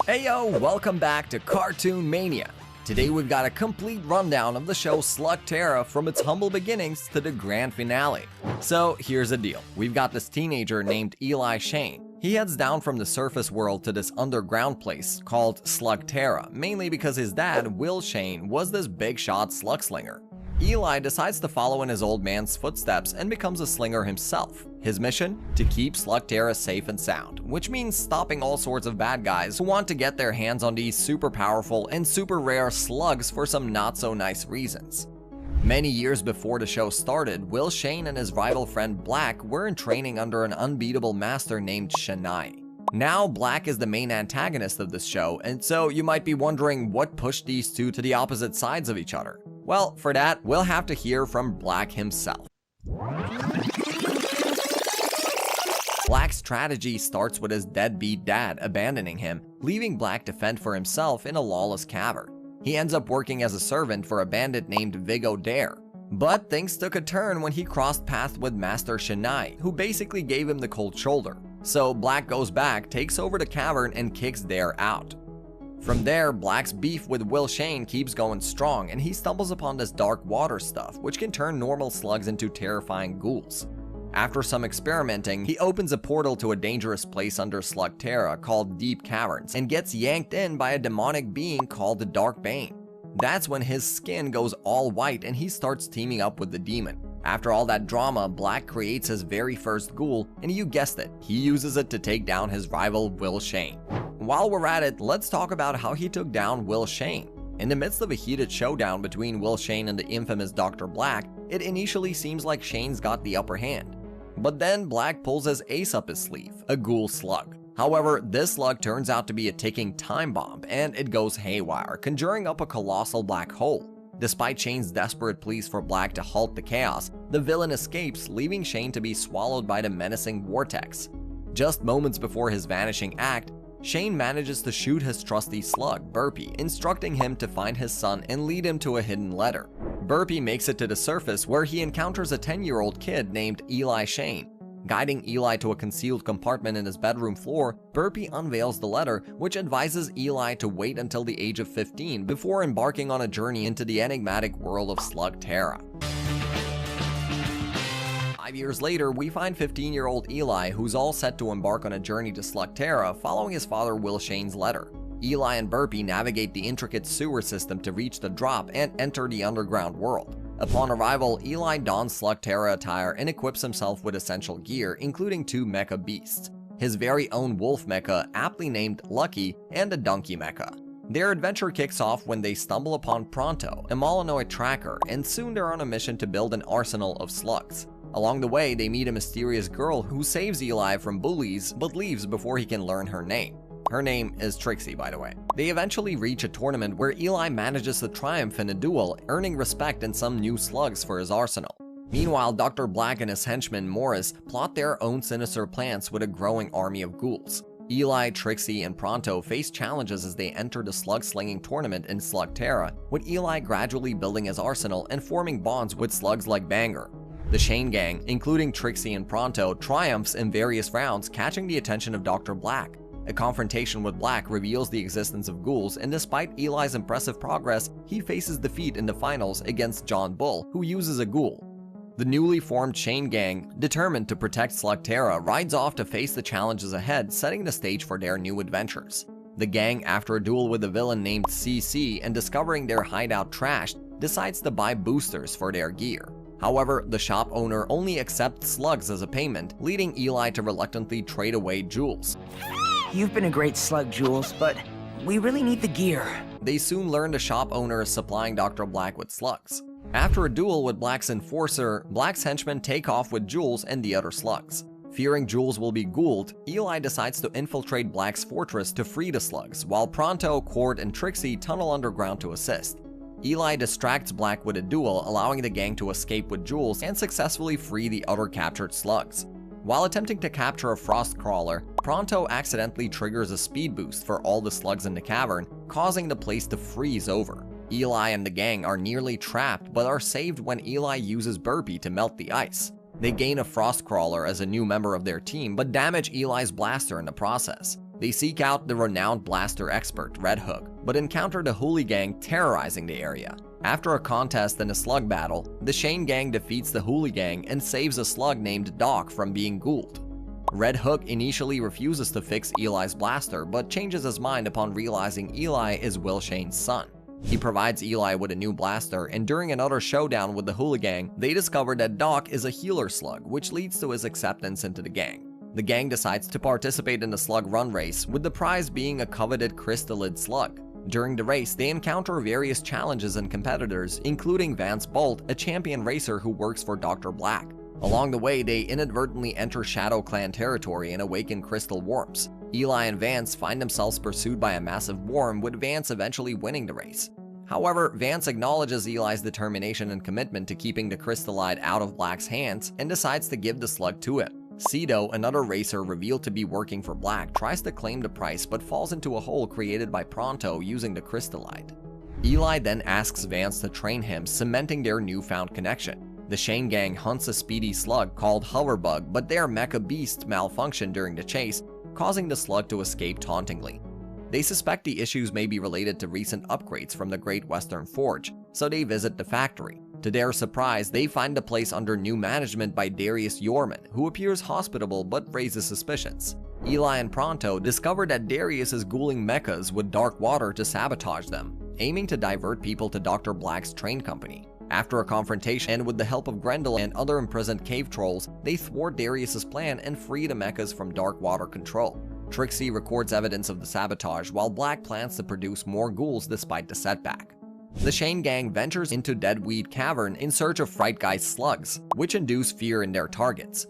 Heyo, welcome back to Cartoon Mania. Today we've got a complete rundown of the show Slugterra from its humble beginnings to the grand finale. So here's the deal, we've got this teenager named Eli Shane. He heads down from the surface world to this underground place called Slugterra, mainly because his dad, Will Shane, was this big shot slug slinger. Eli decides to follow in his old man's footsteps and becomes a slinger himself. His mission? To keep Slugterra safe and sound, which means stopping all sorts of bad guys who want to get their hands on these super powerful and super rare slugs for some not so nice reasons. Many years before the show started, Will Shane and his rival friend Black were in training under an unbeatable master named Shania. Now Black is the main antagonist of this show, and so you might be wondering what pushed these two to the opposite sides of each other. Well, for that, we'll have to hear from Black himself. Black's strategy starts with his deadbeat dad abandoning him, leaving Black to fend for himself in a lawless cavern. He ends up working as a servant for a bandit named Vigo Dare. But things took a turn when he crossed paths with Master Shania, who basically gave him the cold shoulder. So Black goes back, takes over the cavern, and kicks Dare out. From there, Black's beef with Will Shane keeps going strong, and he stumbles upon this dark water stuff, which can turn normal slugs into terrifying ghouls. After some experimenting, he opens a portal to a dangerous place under Slugterra called Deep Caverns, and gets yanked in by a demonic being called the Dark Bane. That's when his skin goes all white and he starts teaming up with the demon. After all that drama, Black creates his very first ghoul, and you guessed it, he uses it to take down his rival Will Shane. While we're at it, let's talk about how he took down Will Shane. In the midst of a heated showdown between Will Shane and the infamous Dr. Black, it initially seems like Shane's got the upper hand. But then Black pulls his ace up his sleeve, a ghoul slug. However, this slug turns out to be a ticking time bomb, and it goes haywire, conjuring up a colossal black hole. Despite Shane's desperate pleas for Black to halt the chaos, the villain escapes, leaving Shane to be swallowed by the menacing vortex. Just moments before his vanishing act, Shane manages to shoot his trusty slug, Burpee, instructing him to find his son and lead him to a hidden letter. Burpee makes it to the surface where he encounters a 10-year-old kid named Eli Shane. Guiding Eli to a concealed compartment in his bedroom floor, Burpee unveils the letter, which advises Eli to wait until the age of 15 before embarking on a journey into the enigmatic world of Slugterra. 5 years later, we find 15-year-old Eli, who's all set to embark on a journey to Slugterra following his father Will Shane's letter. Eli and Burpee navigate the intricate sewer system to reach the drop and enter the underground world. Upon arrival, Eli dons Slugterra attire and equips himself with essential gear, including 2 mecha beasts, his very own wolf mecha, aptly named Lucky, and a donkey mecha. Their adventure kicks off when they stumble upon Pronto, a Molanoid tracker, and soon they're on a mission to build an arsenal of slugs. Along the way, they meet a mysterious girl who saves Eli from bullies, but leaves before he can learn her name. Her name is Trixie, by the way. They eventually reach a tournament where Eli manages to triumph in a duel, earning respect and some new slugs for his arsenal. Meanwhile, Dr. Black and his henchman Morris plot their own sinister plans with a growing army of ghouls. Eli, Trixie, and Pronto face challenges as they enter the slug-slinging tournament in Slugterra, with Eli gradually building his arsenal and forming bonds with slugs like Banger. The Shane gang, including Trixie and Pronto, triumphs in various rounds, catching the attention of Dr. Black. A confrontation with Black reveals the existence of ghouls, and despite Eli's impressive progress, he faces defeat in the finals against John Bull, who uses a ghoul. The newly formed Shane gang, determined to protect Slugterra, rides off to face the challenges ahead, setting the stage for their new adventures. The gang, after a duel with a villain named CC and discovering their hideout trashed, decides to buy boosters for their gear. However, the shop owner only accepts slugs as a payment, leading Eli to reluctantly trade away Jules. You've been a great slug, Jules, but we really need the gear. They soon learn the shop owner is supplying Dr. Black with slugs. After a duel with Black's enforcer, Black's henchmen take off with Jules and the other slugs. Fearing Jules will be ghouled, Eli decides to infiltrate Black's fortress to free the slugs, while Pronto, Cord, and Trixie tunnel underground to assist. Eli distracts Black with a duel, allowing the gang to escape with Jules and successfully free the other captured slugs. While attempting to capture a frost crawler, Pronto accidentally triggers a speed boost for all the slugs in the cavern, causing the place to freeze over. Eli and the gang are nearly trapped, but are saved when Eli uses Burpee to melt the ice. They gain a frost crawler as a new member of their team, but damage Eli's blaster in the process. They seek out the renowned blaster expert, Red Hook, but encounter the Hooli Gang terrorizing the area. After a contest and a slug battle, the Shane Gang defeats the Hooli Gang and saves a slug named Doc from being ghouled. Red Hook initially refuses to fix Eli's blaster, but changes his mind upon realizing Eli is Will Shane's son. He provides Eli with a new blaster, and during another showdown with the Hooli Gang, they discover that Doc is a healer slug, which leads to his acceptance into the gang. The gang decides to participate in the slug run race, with the prize being a coveted crystallid slug. During the race, they encounter various challenges and competitors, including Vance Bolt, a champion racer who works for Dr. Black. Along the way, they inadvertently enter Shadow Clan territory and awaken crystal worms. Eli and Vance find themselves pursued by a massive worm, with Vance eventually winning the race. However, Vance acknowledges Eli's determination and commitment to keeping the crystallide out of Black's hands and decides to give the slug to him. Cedo, another racer revealed to be working for Black, tries to claim the prize but falls into a hole created by Pronto using the crystallite. Eli then asks Vance to train him, cementing their newfound connection. The Shane Gang hunts a speedy slug called Hoverbug, but their mecha beasts malfunction during the chase, causing the slug to escape tauntingly. They suspect the issues may be related to recent upgrades from the Great Western Forge, so they visit the factory. To their surprise, they find the place under new management by Darius Yorman, who appears hospitable but raises suspicions. Eli and Pronto discover that Darius is ghouling mechas with dark water to sabotage them, aiming to divert people to Dr. Black's train company. After a confrontation and with the help of Grendel and other imprisoned cave trolls, they thwart Darius's plan and free the mechas from dark water control. Trixie records evidence of the sabotage, while Black plans to produce more ghouls despite the setback. The Shane Gang ventures into Deadweed Cavern in search of Fright Guy's slugs, which induce fear in their targets.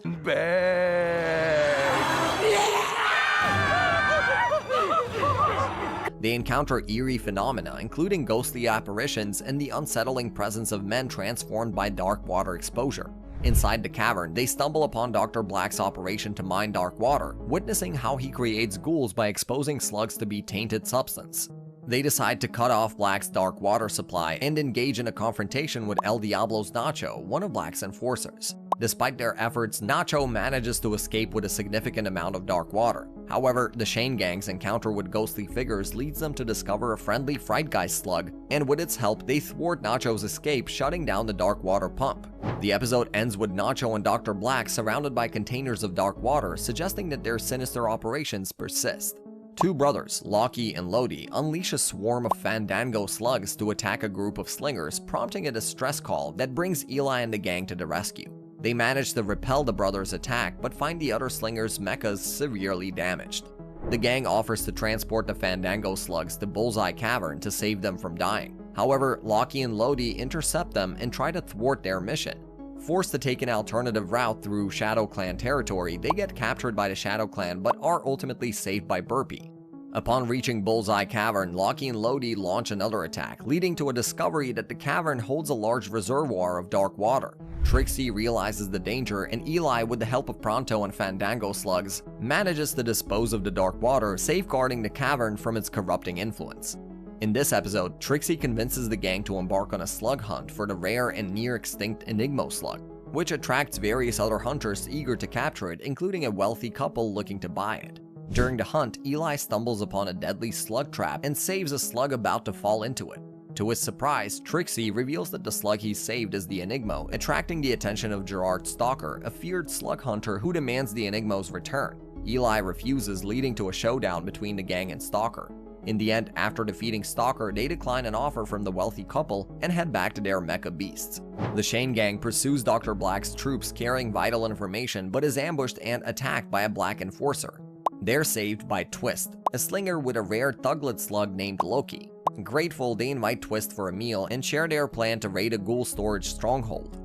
They encounter eerie phenomena, including ghostly apparitions and the unsettling presence of men transformed by dark water exposure. Inside the cavern, they stumble upon Dr. Black's operation to mine dark water, witnessing how he creates ghouls by exposing slugs to be tainted substance. They decide to cut off Black's dark water supply and engage in a confrontation with El Diablo's Nacho, one of Black's enforcers. Despite their efforts, Nacho manages to escape with a significant amount of dark water. However, the Shane Gang's encounter with ghostly figures leads them to discover a friendly Fright Guy slug, and with its help, they thwart Nacho's escape, shutting down the dark water pump. The episode ends with Nacho and Dr. Black surrounded by containers of dark water, suggesting that their sinister operations persist. Two brothers, Lockie and Lodi, unleash a swarm of Fandango slugs to attack a group of slingers, prompting a distress call that brings Eli and the gang to the rescue. They manage to repel the brothers' attack, but find the other slingers' mechas severely damaged. The gang offers to transport the Fandango slugs to Bullseye Cavern to save them from dying. However, Lockie and Lodi intercept them and try to thwart their mission. Forced to take an alternative route through Shadow Clan territory, they get captured by the Shadow Clan but are ultimately saved by Burpee. Upon reaching Bullseye Cavern, Lockie and Lodi launch another attack, leading to a discovery that the cavern holds a large reservoir of dark water. Trixie realizes the danger, and Eli, with the help of Pronto and Fandango slugs, manages to dispose of the dark water, safeguarding the cavern from its corrupting influence. In this episode, Trixie convinces the gang to embark on a slug hunt for the rare and near-extinct Enigmo slug, which attracts various other hunters eager to capture it, including a wealthy couple looking to buy it. During the hunt, Eli stumbles upon a deadly slug trap and saves a slug about to fall into it. To his surprise, Trixie reveals that the slug he saved is the Enigmo, attracting the attention of Gerard Stalker, a feared slug hunter who demands the Enigmo's return. Eli refuses, leading to a showdown between the gang and Stalker. In the end, after defeating Stalker, they decline an offer from the wealthy couple and head back to their mecha beasts. The Shane Gang pursues Dr. Black's troops carrying vital information, but is ambushed and attacked by a Black enforcer. They're saved by Twist, a slinger with a rare thuglet slug named Loki. Grateful, they invite Twist for a meal and share their plan to raid a ghoul storage stronghold.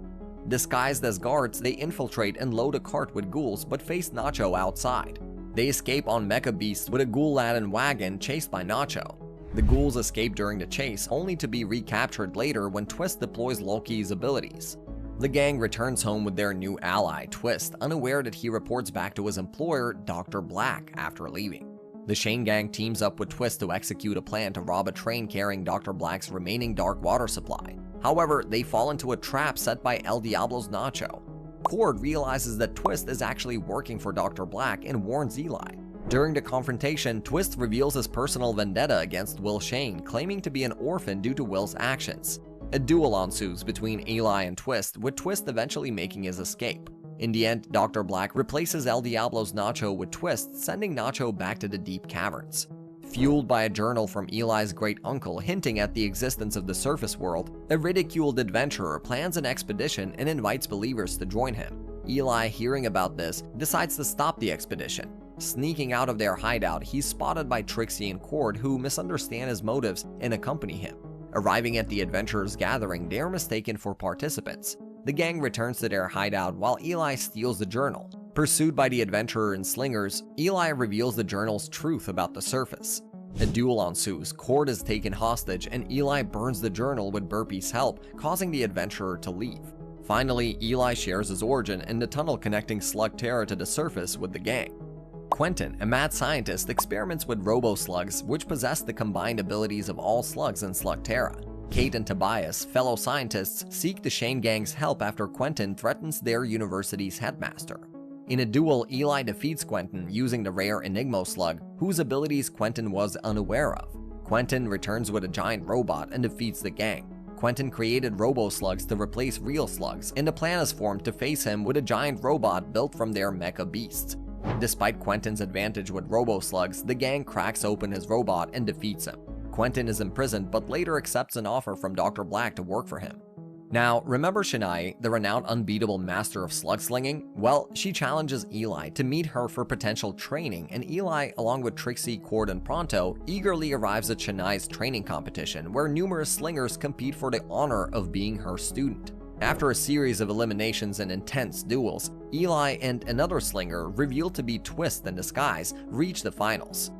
Disguised as guards, they infiltrate and load a cart with ghouls but face Nacho outside. They escape on mecha beasts with a ghoul-laden wagon chased by Nacho. The ghouls escape during the chase, only to be recaptured later when Twist deploys Loki's abilities. The gang returns home with their new ally, Twist, unaware that he reports back to his employer, Dr. Black, after leaving. The Shane Gang teams up with Twist to execute a plan to rob a train carrying Dr. Black's remaining dark water supply. However, they fall into a trap set by El Diablo's Nacho. Cord realizes that Twist is actually working for Dr. Black and warns Eli. During the confrontation, Twist reveals his personal vendetta against Will Shane, claiming to be an orphan due to Will's actions. A duel ensues between Eli and Twist, with Twist eventually making his escape. In the end, Dr. Black replaces El Diablo's Nacho with Twist, sending Nacho back to the deep caverns. Fueled by a journal from Eli's great-uncle hinting at the existence of the surface world, a ridiculed adventurer plans an expedition and invites believers to join him. Eli, hearing about this, decides to stop the expedition. Sneaking out of their hideout, he's spotted by Trixie and Cord, who misunderstand his motives and accompany him. Arriving at the adventurers' gathering, they are mistaken for participants. The gang returns to their hideout while Eli steals the journal. Pursued by the adventurer and slingers, Eli reveals the journal's truth about the surface. A duel ensues, Cord is taken hostage, and Eli burns the journal with Burpy's help, causing the adventurer to leave. Finally, Eli shares his origin in the tunnel connecting Slugterra to the surface with the gang. Quentin, a mad scientist, experiments with robo-slugs, which possess the combined abilities of all slugs in Slugterra. Kate and Tobias, fellow scientists, seek the Shane gang's help after Quentin threatens their university's headmaster. In a duel, Eli defeats Quentin using the rare Enigmo slug, whose abilities Quentin was unaware of. Quentin returns with a giant robot and defeats the gang. Quentin created robo-slugs to replace real slugs, and a plan is formed to face him with a giant robot built from their mecha beasts. Despite Quentin's advantage with robo-slugs, the gang cracks open his robot and defeats him. Quentin is imprisoned, but later accepts an offer from Dr. Black to work for him. Now, remember Shanae, the renowned unbeatable master of slug slinging? Well, she challenges Eli to meet her for potential training, and Eli, along with Trixie, Cord, and Pronto, eagerly arrives at Shanae's training competition, where numerous slingers compete for the honor of being her student. After a series of eliminations and intense duels, Eli and another slinger, revealed to be Twist in disguise, reach the finals.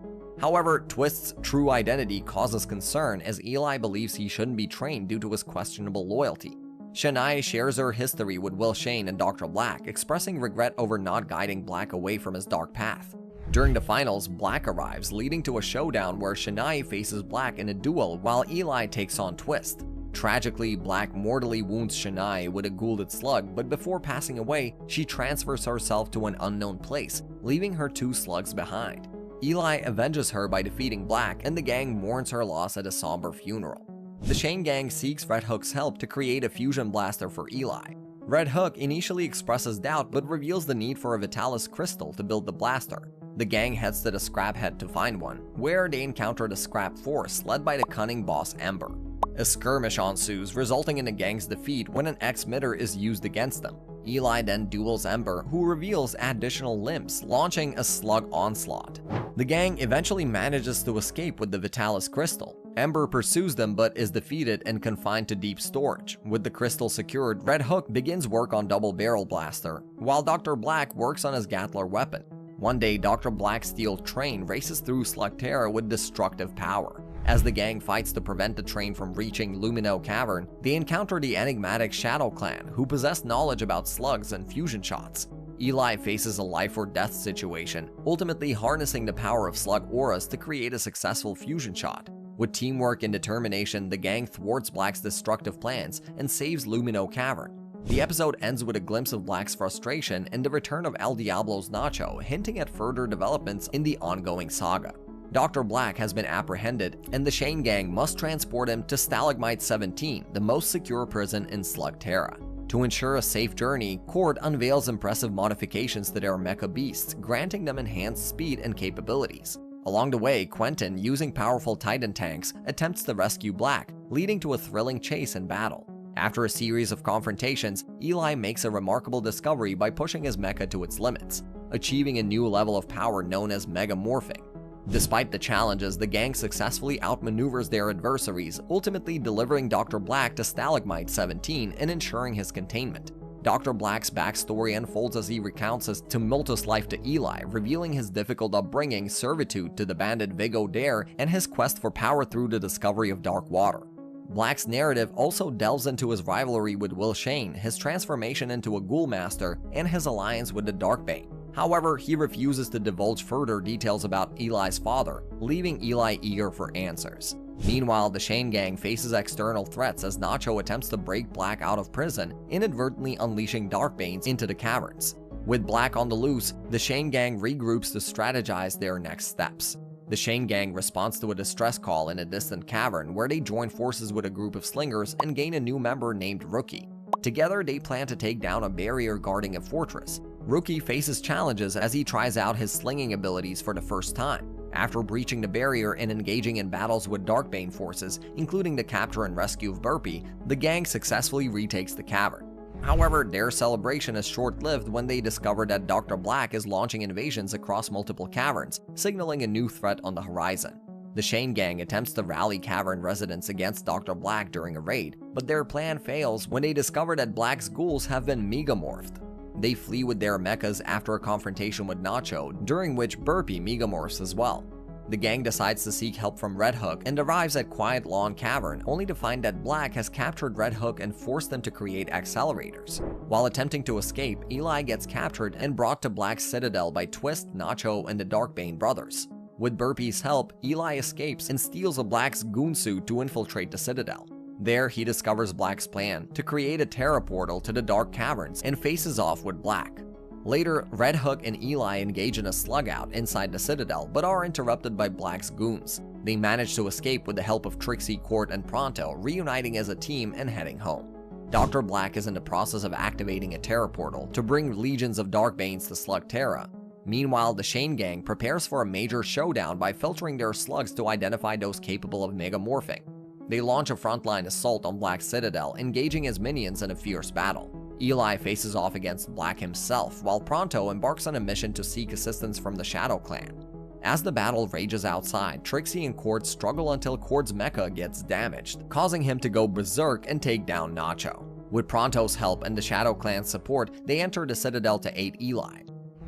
However, Twist's true identity causes concern as Eli believes he shouldn't be trained due to his questionable loyalty. Shanae shares her history with Will Shane and Dr. Black, expressing regret over not guiding Black away from his dark path. During the finals, Black arrives, leading to a showdown where Shanae faces Black in a duel while Eli takes on Twist. Tragically, Black mortally wounds Shanae with a goulded slug, but before passing away, she transfers herself to an unknown place, leaving her two slugs behind. Eli avenges her by defeating Black, and the gang mourns her loss at a somber funeral. The Shane gang seeks Red Hook's help to create a fusion blaster for Eli. Red Hook initially expresses doubt but reveals the need for a Vitalis crystal to build the blaster. The gang heads to the Scrap Head to find one, where they encounter the Scrap Force led by the cunning boss Ember. A skirmish ensues, resulting in the gang's defeat when an X-mitter is used against them. Eli then duels Ember, who reveals additional limbs, launching a slug onslaught. The gang eventually manages to escape with the Vitalis crystal. Ember pursues them but is defeated and confined to deep storage. With the crystal secured, Red Hook begins work on Double Barrel Blaster, while Dr. Black works on his Gatler weapon. One day, Dr. Black's steel train races through Slugterra with destructive power. As the gang fights to prevent the train from reaching Lumino Cavern, they encounter the enigmatic Shadow Clan, who possess knowledge about slugs and fusion shots. Eli faces a life-or-death situation, ultimately harnessing the power of slug auras to create a successful fusion shot. With teamwork and determination, the gang thwarts Black's destructive plans and saves Lumino Cavern. The episode ends with a glimpse of Black's frustration and the return of El Diablo's Nacho, hinting at further developments in the ongoing saga. Dr. Black has been apprehended, and the Shane gang must transport him to Stalagmite 17, the most secure prison in Slugterra. To ensure a safe journey, Cord unveils impressive modifications to their mecha beasts, granting them enhanced speed and capabilities. Along the way, Quentin, using powerful Titan tanks, attempts to rescue Black, leading to a thrilling chase and battle. After a series of confrontations, Eli makes a remarkable discovery by pushing his mecha to its limits, achieving a new level of power known as megamorphing. Despite the challenges, the gang successfully outmaneuvers their adversaries, ultimately delivering Dr. Black to Stalagmite 17 and ensuring his containment. Dr. Black's backstory unfolds as he recounts his tumultuous life to Eli, revealing his difficult upbringing, servitude to the bandit Vigo Dare, and his quest for power through the discovery of dark water. Black's narrative also delves into his rivalry with Will Shane, his transformation into a Ghoul Master, and his alliance with the Darkbane. However, he refuses to divulge further details about Eli's father, leaving Eli eager for answers. Meanwhile, the Shane gang faces external threats as Nacho attempts to break Black out of prison, inadvertently unleashing Darkbanes into the caverns. With Black on the loose, the Shane Gang regroups to strategize their next steps. The Shane Gang responds to a distress call in a distant cavern where they join forces with a group of slingers and gain a new member named Rookie. Together, they plan to take down a barrier guarding a fortress. Rookie faces challenges as he tries out his slinging abilities for the first time. After breaching the barrier and engaging in battles with Darkbane forces, including the capture and rescue of Burpee, the gang successfully retakes the cavern. However, their celebration is short-lived when they discover that Dr. Black is launching invasions across multiple caverns, signaling a new threat on the horizon. The Shane Gang attempts to rally cavern residents against Dr. Black during a raid, but their plan fails when they discover that Black's ghouls have been megamorphed. They flee with their mechas after a confrontation with Nacho, during which Burpee megamorphs as well. The gang decides to seek help from Red Hook and arrives at Quiet Lawn Cavern, only to find that Black has captured Red Hook and forced them to create accelerators. While attempting to escape, Eli gets captured and brought to Black's citadel by Twist, Nacho, and the Darkbane brothers. With Burpee's help, Eli escapes and steals a Black's goon suit to infiltrate the citadel. There, he discovers Black's plan to create a Terra portal to the Dark Caverns and faces off with Black. Later, Red Hook and Eli engage in a slug-out inside the citadel but are interrupted by Black's goons. They manage to escape with the help of Trixie, Court, and Pronto, reuniting as a team and heading home. Dr. Black is in the process of activating a Terra portal to bring legions of Darkbanes to Slugterra. Meanwhile, the Shane Gang prepares for a major showdown by filtering their slugs to identify those capable of megamorphing. They launch a frontline assault on Black's citadel, engaging his minions in a fierce battle. Eli faces off against Black himself, while Pronto embarks on a mission to seek assistance from the Shadow Clan. As the battle rages outside, Trixie and Cord struggle until Cord's mecha gets damaged, causing him to go berserk and take down Nacho. With Pronto's help and the Shadow Clan's support, they enter the Citadel to aid Eli.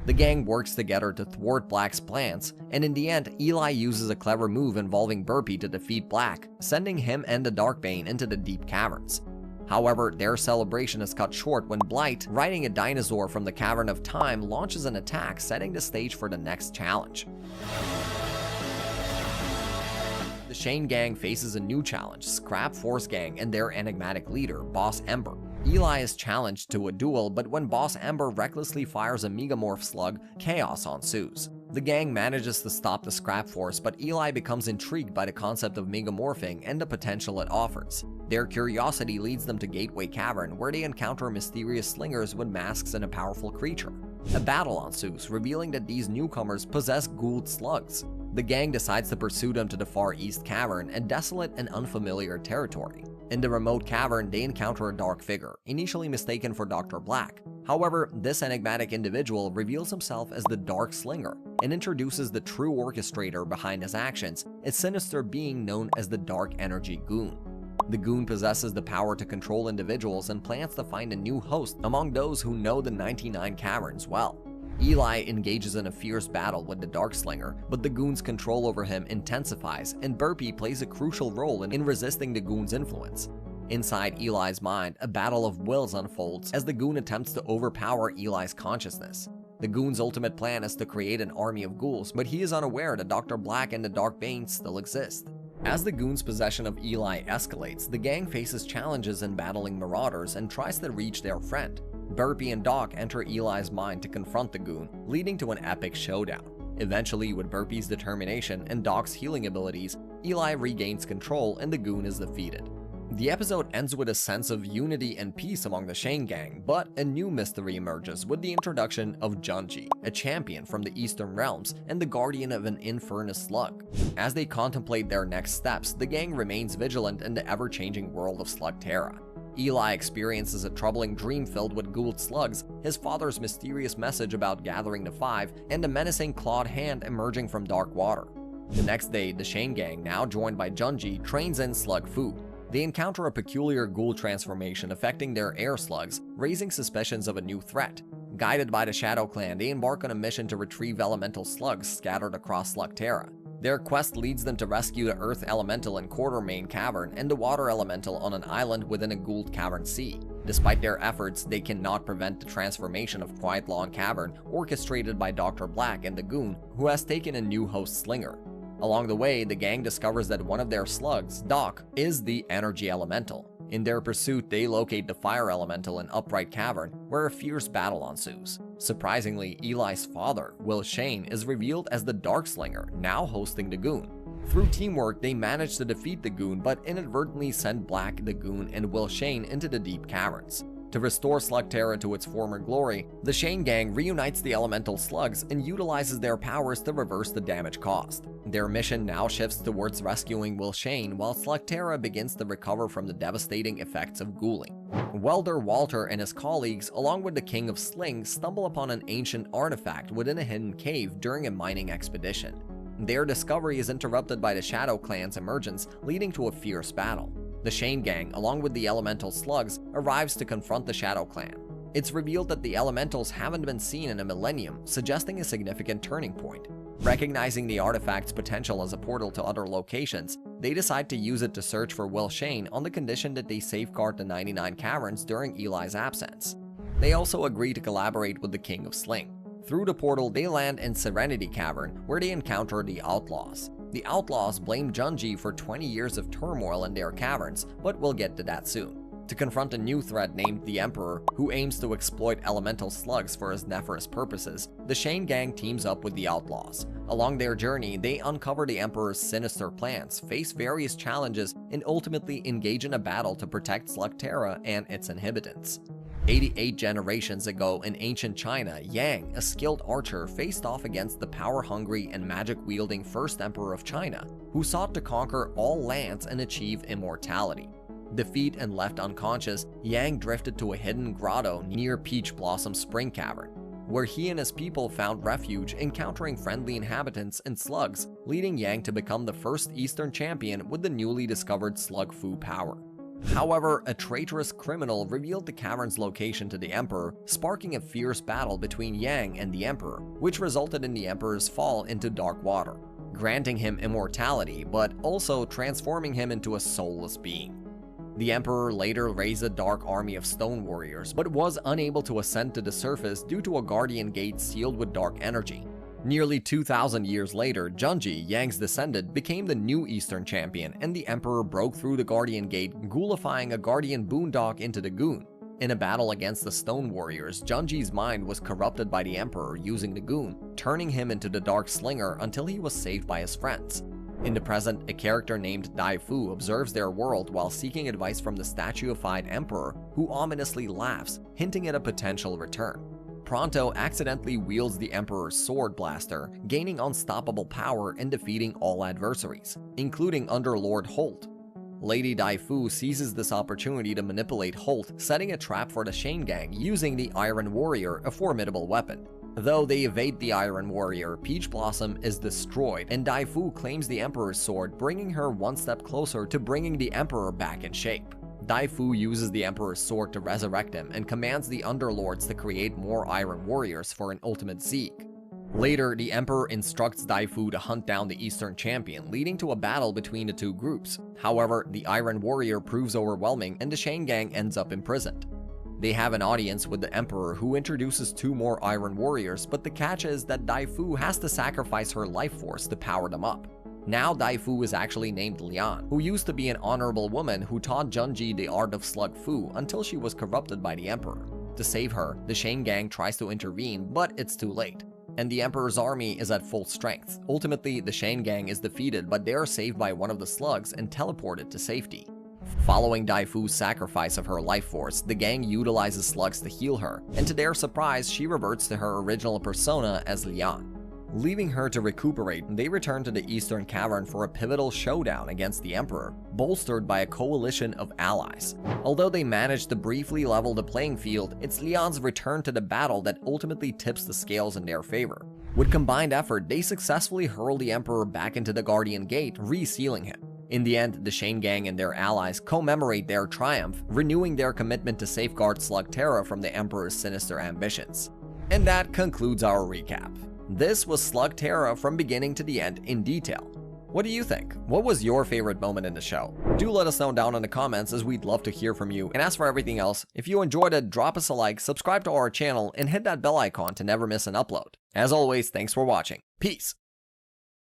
The gang works together to thwart Black's plans, and in the end, Eli uses a clever move involving Burpee to defeat Black, sending him and the Darkbane into the deep caverns. However, their celebration is cut short when Blight, riding a dinosaur from the Cavern of Time, launches an attack, setting the stage for the next challenge. The Shane Gang faces a new challenge, Scrap Force Gang and their enigmatic leader, Boss Ember. Eli is challenged to a duel, but when Boss Ember recklessly fires a Megamorph slug, chaos ensues. The gang manages to stop the Scrap Force, but Eli becomes intrigued by the concept of megamorphing and the potential it offers. Their curiosity leads them to Gateway Cavern, where they encounter mysterious slingers with masks and a powerful creature. A battle ensues, revealing that these newcomers possess Gould slugs. The gang decides to pursue them to the Far East Cavern, a desolate and unfamiliar territory. In the remote cavern, they encounter a dark figure, initially mistaken for Dr. Black. However, this enigmatic individual reveals himself as the Dark Slinger and introduces the true orchestrator behind his actions, a sinister being known as the Dark Energy Goon. The Goon possesses the power to control individuals and plans to find a new host among those who know the 99 Caverns well. Eli engages in a fierce battle with the Dark Slinger, but the Goon's control over him intensifies, and Burpee plays a crucial role in resisting the Goon's influence. Inside Eli's mind, a battle of wills unfolds as the Goon attempts to overpower Eli's consciousness. The Goon's ultimate plan is to create an army of ghouls, but he is unaware that Dr. Black and the Darkbane still exist. As the Goon's possession of Eli escalates, the gang faces challenges in battling marauders and tries to reach their friend. Burpee and Doc enter Eli's mind to confront the Goon, leading to an epic showdown. Eventually, with Burpee's determination and Doc's healing abilities, Eli regains control and the Goon is defeated. The episode ends with a sense of unity and peace among the Shane Gang, but a new mystery emerges with the introduction of Junji, a champion from the Eastern Realms and the guardian of an infernus slug. As they contemplate their next steps, the gang remains vigilant in the ever-changing world of Slugterra. Eli experiences a troubling dream filled with Gould slugs, his father's mysterious message about gathering the Five, and a menacing clawed hand emerging from dark water. The next day, the Shane Gang, now joined by Junji, trains in slug food. They encounter a peculiar ghoul transformation affecting their air slugs, raising suspicions of a new threat. Guided by the Shadow Clan, they embark on a mission to retrieve elemental slugs scattered across Slugterra. Their quest leads them to rescue the Earth Elemental in Quartermain Cavern and the Water Elemental on an island within a Gould Cavern Sea. Despite their efforts, they cannot prevent the transformation of Quiet Lawn Cavern, orchestrated by Dr. Black and the Goon, who has taken a new host Slinger. Along the way, the gang discovers that one of their slugs, Doc, is the Energy Elemental. In their pursuit, they locate the Fire Elemental in Upright Cavern, where a fierce battle ensues. Surprisingly, Eli's father, Will Shane, is revealed as the Darkslinger, now hosting the Goon. Through teamwork, they manage to defeat the Goon, but inadvertently send Black, the Goon, and Will Shane into the deep caverns. To restore Slugterra to its former glory, the Shane gang reunites the elemental slugs and utilizes their powers to reverse the damage caused. Their mission now shifts towards rescuing Will Shane, while Slugterra begins to recover from the devastating effects of ghouling. Welder Walter and his colleagues, along with the King of Sling, stumble upon an ancient artifact within a hidden cave during a mining expedition. Their discovery is interrupted by the Shadow Clan's emergence, leading to a fierce battle. The Shane gang, along with the elemental slugs, arrives to confront the Shadow Clan. It's revealed that the elementals haven't been seen in a millennium, suggesting a significant turning point. Recognizing the artifact's potential as a portal to other locations, they decide to use it to search for Will Shane on the condition that they safeguard the 99 caverns during Eli's absence. They also agree to collaborate with the King of Sling. Through the portal, they land in Serenity Cavern, where they encounter the Outlaws. The Outlaws blame Junji for 20 years of turmoil in their caverns, but we'll get to that soon. To confront a new threat named the Emperor, who aims to exploit elemental slugs for his nefarious purposes, the Shane gang teams up with the Outlaws. Along their journey, they uncover the Emperor's sinister plans, face various challenges, and ultimately engage in a battle to protect Slugterra and its inhabitants. 88 generations ago in ancient China, Yang, a skilled archer, faced off against the power-hungry and magic-wielding first emperor of China, who sought to conquer all lands and achieve immortality. Defeated and left unconscious, Yang drifted to a hidden grotto near Peach Blossom Spring Cavern, where he and his people found refuge, encountering friendly inhabitants and slugs, leading Yang to become the first Eastern champion with the newly discovered Slug Fu power. However, a traitorous criminal revealed the cavern's location to the Emperor, sparking a fierce battle between Yang and the Emperor, which resulted in the Emperor's fall into dark water, granting him immortality, but also transforming him into a soulless being. The Emperor later raised a dark army of stone warriors, but was unable to ascend to the surface due to a guardian gate sealed with dark energy. Nearly 2,000 years later, Junji, Yang's descendant, became the new Eastern champion, and the Emperor broke through the Guardian Gate, ghoulifying a Guardian Boondock into the Goon. In a battle against the Stone Warriors, Junji's mind was corrupted by the Emperor using the Goon, turning him into the Dark Slinger until he was saved by his friends. In the present, a character named Dai Fu observes their world while seeking advice from the statuified Emperor, who ominously laughs, hinting at a potential return. Pronto accidentally wields the Emperor's sword blaster, gaining unstoppable power and defeating all adversaries, including Underlord Holt. Lady Dai Fu seizes this opportunity to manipulate Holt, setting a trap for the Shane gang using the Iron Warrior, a formidable weapon. Though they evade the Iron Warrior, Peach Blossom is destroyed, and Dai Fu claims the Emperor's sword, bringing her one step closer to bringing the Emperor back in shape. Dai Fu uses the Emperor's sword to resurrect him and commands the Underlords to create more Iron Warriors for an ultimate siege. Later, the Emperor instructs Dai Fu to hunt down the Eastern champion, leading to a battle between the two groups. However, the Iron Warrior proves overwhelming and the Shane gang ends up imprisoned. They have an audience with the Emperor, who introduces 2 more Iron Warriors, but the catch is that Dai Fu has to sacrifice her life force to power them up. Now Dai Fu is actually named Lian, who used to be an honorable woman who taught Junji the art of Slug Fu until she was corrupted by the Emperor. To save her, the Shane gang tries to intervene, but it's too late, and the Emperor's army is at full strength. Ultimately, the Shane gang is defeated, but they are saved by one of the slugs and teleported to safety. Following Dai Fu's sacrifice of her life force, the gang utilizes slugs to heal her, and to their surprise, she reverts to her original persona as Lian. Leaving her to recuperate, they return to the Eastern Cavern for a pivotal showdown against the Emperor, bolstered by a coalition of allies. Although they manage to briefly level the playing field, it's Lian's return to the battle that ultimately tips the scales in their favor. With combined effort, they successfully hurl the Emperor back into the Guardian Gate, resealing him. In the end, the Shane gang and their allies commemorate their triumph, renewing their commitment to safeguard Slugterra from the Emperor's sinister ambitions. And that concludes our recap. This was Slugterra from beginning to the end in detail. What do you think? What was your favorite moment in the show? Do let us know down in the comments, as we'd love to hear from you. And as for everything else, if you enjoyed it, drop us a like, subscribe to our channel, and hit that bell icon to never miss an upload. As always, thanks for watching. Peace!